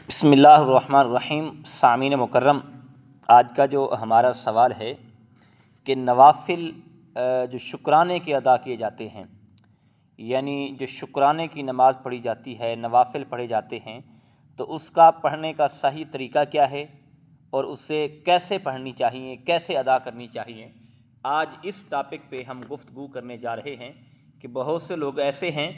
بسم اللہ الرحمن الرحیم۔ سامعین مکرم، آج کا جو ہمارا سوال ہے کہ نوافل جو شکرانے کے ادا کیے جاتے ہیں، یعنی جو شکرانے کی نماز پڑھی جاتی ہے، نوافل پڑھے جاتے ہیں، تو اس کا پڑھنے کا صحیح طریقہ کیا ہے اور اسے کیسے پڑھنی چاہیے، کیسے ادا کرنی چاہیے۔ آج اس ٹاپک پہ ہم گفتگو کرنے جا رہے ہیں کہ بہت سے لوگ ایسے ہیں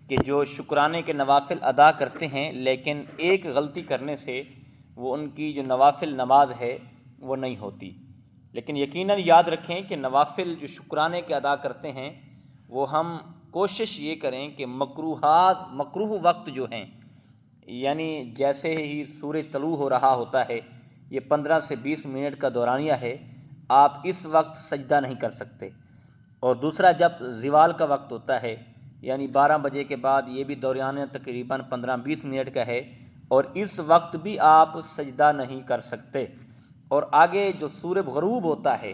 کہ جو شکرانے کے نوافل ادا کرتے ہیں، لیکن ایک غلطی کرنے سے وہ ان کی جو نوافل نماز ہے وہ نہیں ہوتی۔ لیکن یقیناً یاد رکھیں کہ نوافل جو شکرانے کے ادا کرتے ہیں وہ ہم کوشش یہ کریں کہ مکروہ وقت جو ہیں، یعنی جیسے ہی سورج طلوع ہو رہا ہوتا ہے، یہ 15 سے 20 منٹ کا دورانیہ ہے، آپ اس وقت سجدہ نہیں کر سکتے۔ اور دوسرا، جب زوال کا وقت ہوتا ہے، یعنی 12 بجے کے بعد، یہ بھی دورانیہ تقریباً 15-20 منٹ کا ہے، اور اس وقت بھی آپ سجدہ نہیں کر سکتے۔ اور آگے جو سورج غروب ہوتا ہے،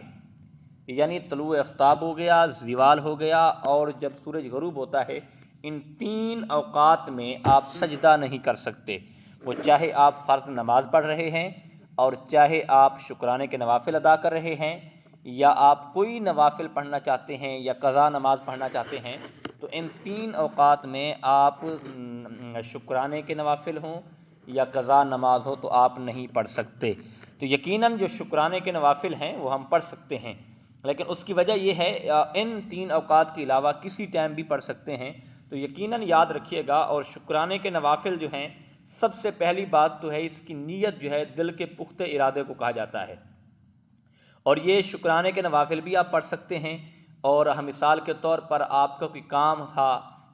یعنی طلوع آفتاب ہو گیا، زوال ہو گیا، اور جب سورج غروب ہوتا ہے، ان 3 اوقات میں آپ سجدہ نہیں کر سکتے۔ وہ چاہے آپ فرض نماز پڑھ رہے ہیں، اور چاہے آپ شکرانے کے نوافل ادا کر رہے ہیں، یا آپ کوئی نوافل پڑھنا چاہتے ہیں یا قضا نماز پڑھنا چاہتے ہیں، تو ان 3 اوقات میں آپ شکرانے کے نوافل ہوں یا قضا نماز ہو تو آپ نہیں پڑھ سکتے۔ تو یقیناً جو شکرانے کے نوافل ہیں وہ ہم پڑھ سکتے ہیں، لیکن اس کی وجہ یہ ہے ان 3 اوقات کے علاوہ کسی ٹائم بھی پڑھ سکتے ہیں۔ تو یقیناً یاد رکھیے گا، اور شکرانے کے نوافل جو ہیں، سب سے پہلی بات تو ہے اس کی نیت جو ہے دل کے پختہ ارادے کو کہا جاتا ہے۔ اور یہ شکرانے کے نوافل بھی آپ پڑھ سکتے ہیں، اور مثال کے طور پر آپ کا کوئی کام تھا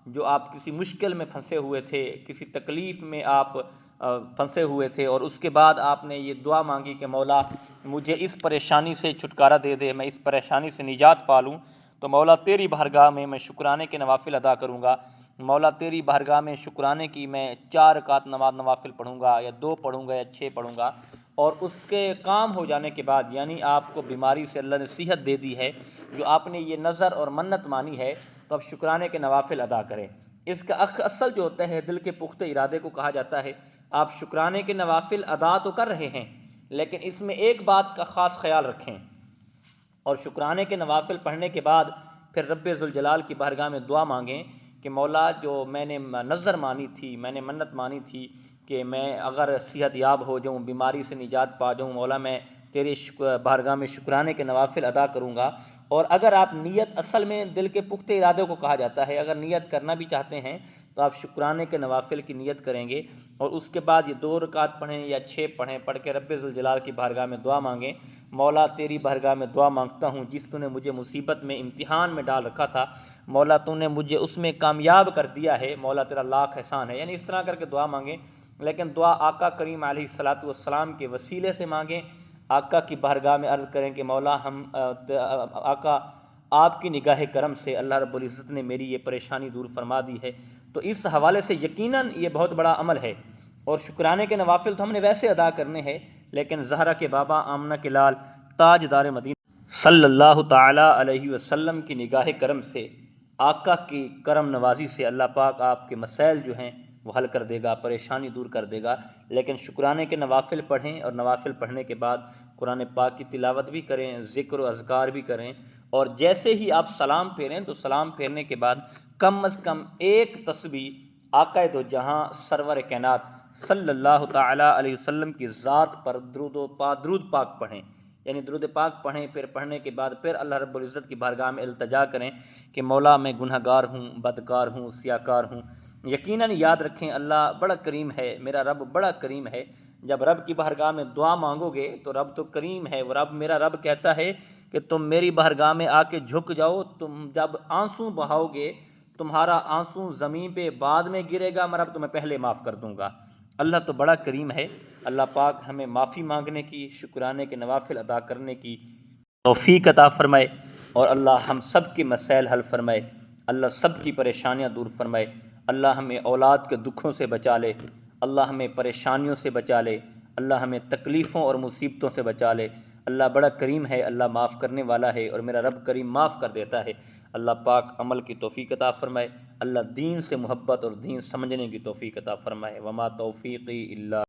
جو آپ کسی مشکل میں پھنسے ہوئے تھے، کسی تکلیف میں آپ پھنسے ہوئے تھے، اور اس کے بعد آپ نے یہ دعا مانگی کہ مولا مجھے اس پریشانی سے چھٹکارا دے دے، میں اس پریشانی سے نجات پا لوں، تو مولا تیری بارگاہ میں شکرانے کے نوافل ادا کروں گا۔ مولا تیری بارگاہ میں شکرانے کی میں 4 رکعت نوافل پڑھوں گا، یا 2 پڑھوں گا، یا 6 پڑھوں گا۔ اور اس کے کام ہو جانے کے بعد، یعنی آپ کو بیماری سے اللہ نے صحت دے دی ہے، جو آپ نے یہ نظر اور منت مانی ہے، تو اب شکرانے کے نوافل ادا کریں۔ اس کا اصل جو ہوتا ہے دل کے پختہ ارادے کو کہا جاتا ہے۔ آپ شکرانے کے نوافل ادا تو کر رہے ہیں، لیکن اس میں ایک بات کا خاص خیال رکھیں، اور شکرانے کے نوافل پڑھنے کے بعد پھر رب ذوالجلال کی بارگاہ میں دعا مانگیں کہ مولا جو میں نے نظر مانی تھی، میں نے منت مانی تھی کہ میں اگر صحت یاب ہو جاؤں، بیماری سے نجات پا جاؤں، مولا میں تیرے بارگاہ میں شکرانے کے نوافل ادا کروں گا۔ اور اگر آپ نیت، اصل میں دل کے پختہ ارادے کو کہا جاتا ہے، اگر نیت کرنا بھی چاہتے ہیں تو آپ شکرانے کے نوافل کی نیت کریں گے، اور اس کے بعد یہ 2 رکعت پڑھیں یا 6 پڑھیں، پڑھ کے رب ذوالجلال کی بارگاہ میں دعا مانگیں، مولا تیری بارگاہ میں دعا مانگتا ہوں، جس تو نے مجھے مصیبت میں، امتحان میں ڈال رکھا تھا، مولا تو نے مجھے اس میں کامیاب کر دیا ہے، مولا تیرا لاکھ احسان ہے۔ یعنی اس طرح کر کے دعا مانگیں، لیکن دعا آقا کریم علیہ الصلاۃ والسلام کے وسیلے سے مانگیں۔ آقا کی بارگاہ میں عرض کریں کہ مولا آقا آپ کی نگاہ کرم سے اللہ رب العزت نے میری یہ پریشانی دور فرما دی ہے۔ تو اس حوالے سے یقیناً یہ بہت بڑا عمل ہے، اور شکرانے کے نوافل تو ہم نے ویسے ادا کرنے ہیں، لیکن زہرا کے بابا، آمنہ کے لال، تاجدار مدینہ صلی اللہ تعالیٰ علیہ وسلم کی نگاہ کرم سے، آقا کی کرم نوازی سے اللہ پاک آپ کے مسائل جو ہیں وہ حل کر دے گا، پریشانی دور کر دے گا۔ لیکن شکرانے کے نوافل پڑھیں، اور نوافل پڑھنے کے بعد قرآن پاک کی تلاوت بھی کریں، ذکر و اذکار بھی کریں، اور جیسے ہی آپ سلام پھیریں تو سلام پھیرنے کے بعد کم از کم ایک تسبیح آقا دو جہاں سرور کائنات صلی اللہ تعالیٰ علیہ وسلم کی ذات پر درود پاک پڑھیں، یعنی درود پاک پڑھیں۔ پھر پڑھنے کے بعد پھر اللہ رب العزت کی بارگاہ میں التجا کریں کہ مولا میں گناہ گار ہوں، بدکار ہوں، سیاکار ہوں۔ یقیناً یاد رکھیں اللہ بڑا کریم ہے، میرا رب بڑا کریم ہے۔ جب رب کی بارگاہ میں دعا مانگو گے تو رب تو کریم ہے، وہ میرا رب کہتا ہے کہ تم میری بارگاہ میں آ کے جھک جاؤ، تم جب آنسو بہاؤ گے، تمہارا آنسو زمین پہ بعد میں گرے گا، میں رب تمہیں پہلے معاف کر دوں گا۔ اللہ تو بڑا کریم ہے۔ اللہ پاک ہمیں معافی مانگنے کی، شکرانے کے نوافل ادا کرنے کی توفیق عطا فرمائے، اور اللہ ہم سب کے مسائل حل فرمائے، اللہ سب کی پریشانیاں دور فرمائے، اللہ ہمیں اولاد کے دکھوں سے بچا لے، اللہ ہمیں پریشانیوں سے بچا لے، اللہ ہمیں تکلیفوں اور مصیبتوں سے بچا لے۔ اللہ بڑا کریم ہے، اللہ معاف کرنے والا ہے، اور میرا رب کریم معاف کر دیتا ہے۔ اللہ پاک عمل کی توفیق عطا فرمائے، اللہ دین سے محبت اور دین سمجھنے کی توفیق عطا فرمائے۔ وما توفیقی الا